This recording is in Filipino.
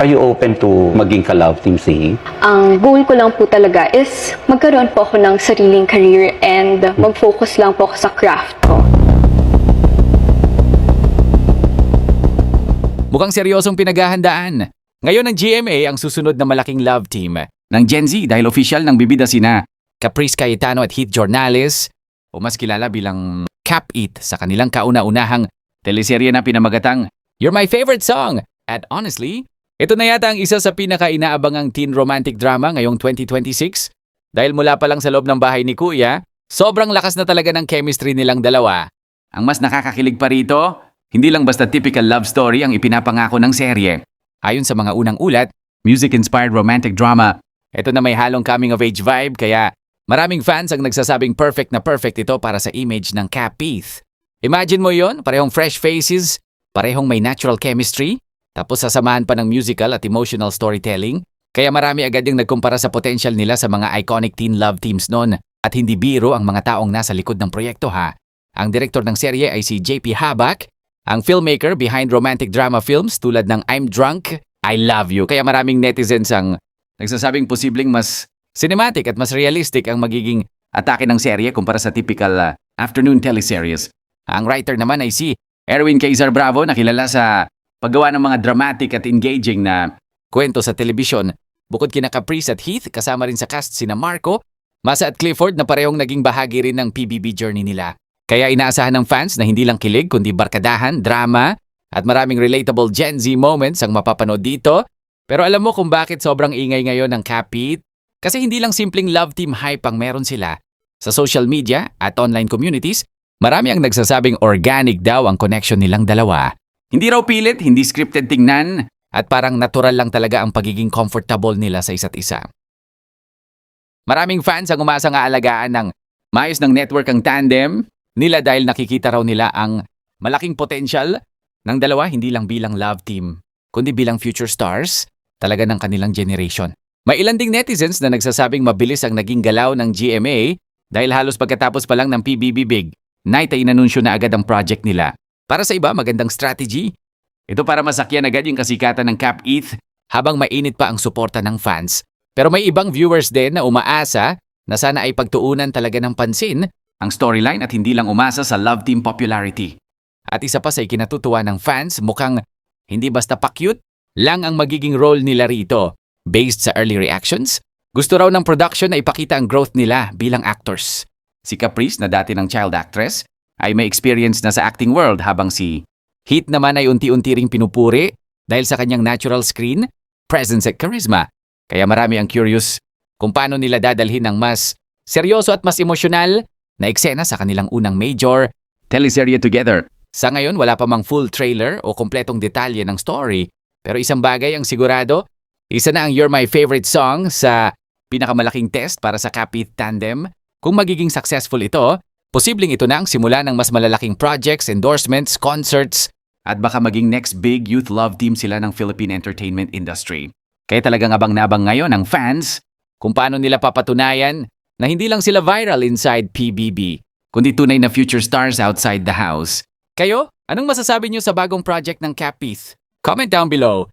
Are you open to maging ka-love team si Heath? Ang goal ko lang po talaga is magkaroon po ako ng sariling career and mag-focus lang po ako sa craft ko. Mukhang seryosong pinaghahandaan. Ngayon ng GMA ang susunod na malaking love team ng Gen Z dahil official ng bibida sina Caprice Cayetano at Heath Jornales o mas kilala bilang Cap It sa kanilang kauna-unahang teleserye na pinamagatang You're My Favorite Song. At honestly, ito na yata ang isa sa pinaka-inaabangang teen romantic drama ngayong 2026 dahil mula pa lang sa loob ng bahay ni Kuya, sobrang lakas na talaga ng chemistry nilang dalawa. Ang mas nakakakilig pa rito, hindi lang basta typical love story ang ipinapangako ng serye. Ayon sa mga unang ulat, music-inspired romantic drama. Ito na may halong coming-of-age vibe kaya maraming fans ang nagsasabing perfect na perfect ito para sa image ng Cap Heath. Imagine mo yon, parehong fresh faces, parehong may natural chemistry, tapos sasamahan pa ng musical at emotional storytelling. Kaya marami agad yung nagkumpara sa potential nila sa mga iconic teen love teams noon at hindi biro ang mga taong nasa likod ng proyekto ha. Ang direktor ng serye ay si JP Habak, ang filmmaker behind romantic drama films tulad ng I'm Drunk, I Love You. Kaya maraming netizens ang nagsasabing posibleng mas cinematic at mas realistic ang magiging atake ng serye kumpara sa typical afternoon teleseries. Ang writer naman ay si Erwin Quezar Bravo na kilala sa paggawa ng mga dramatic at engaging na kwento sa telebisyon. Bukod kina Caprice at Heath, kasama rin sa cast sina Marco, Masa at Clifford na parehong naging bahagi rin ng PBB journey nila. Kaya inaasahan ng fans na hindi lang kilig kundi barkadahan, drama, at maraming relatable Gen Z moments ang mapapanood dito. Pero alam mo kung bakit sobrang ingay ngayon ng Cap Heath? Kasi hindi lang simpleng love team hype ang meron sila. Sa social media at online communities, marami ang nagsasabing organic daw ang connection nilang dalawa. Hindi raw pilit, hindi scripted tingnan, at parang natural lang talaga ang pagiging comfortable nila sa isa't isa. Maraming fans ang umasang aalagaan ng maayos ng network ang tandem nila dahil nakikita raw nila ang malaking potential ng dalawa hindi lang bilang love team, kundi bilang future stars talaga ng kanilang generation. May ilan ding netizens na nagsasabing mabilis ang naging galaw ng GMA dahil halos pagkatapos pa lang ng PBB Big Night ay inanunsyo na agad ang project nila. Para sa iba, magandang strategy. Ito para masakyan agad yung kasikatan ng Cap Heath habang mainit pa ang suporta ng fans. Pero may ibang viewers din na umaasa na sana ay pagtuunan talaga ng pansin ang storyline at hindi lang umasa sa love team popularity. At isa pa sa ikinatutuwa ng fans, mukhang hindi basta pa-cute lang ang magiging role nila rito. Based sa early reactions, gusto raw ng production na ipakita ang growth nila bilang actors. Si Caprice na dati ng child actress ay may experience na sa acting world habang si Heath naman ay unti-unti ring pinupuri dahil sa kanyang natural screen, presence at charisma. Kaya marami ang curious kung paano nila dadalhin ng mas seryoso at mas emosyonal na eksena sa kanilang unang major teleserye together. Sa ngayon, wala pa mang full trailer o kompletong detalye ng story. Pero isang bagay ang sigurado, isa na ang You're My Favorite Song sa pinakamalaking test para sa Cap Heath tandem. Kung magiging successful ito, posibleng ito na ang simula ng mas malalaking projects, endorsements, concerts, at baka maging next big youth love team sila ng Philippine entertainment industry. Kaya talagang abang-nabang ngayon ang fans kung paano nila papatunayan na hindi lang sila viral inside PBB, kundi tunay na future stars outside the house. Kayo, anong masasabi niyo sa bagong project ng Cap Heath? Comment down below.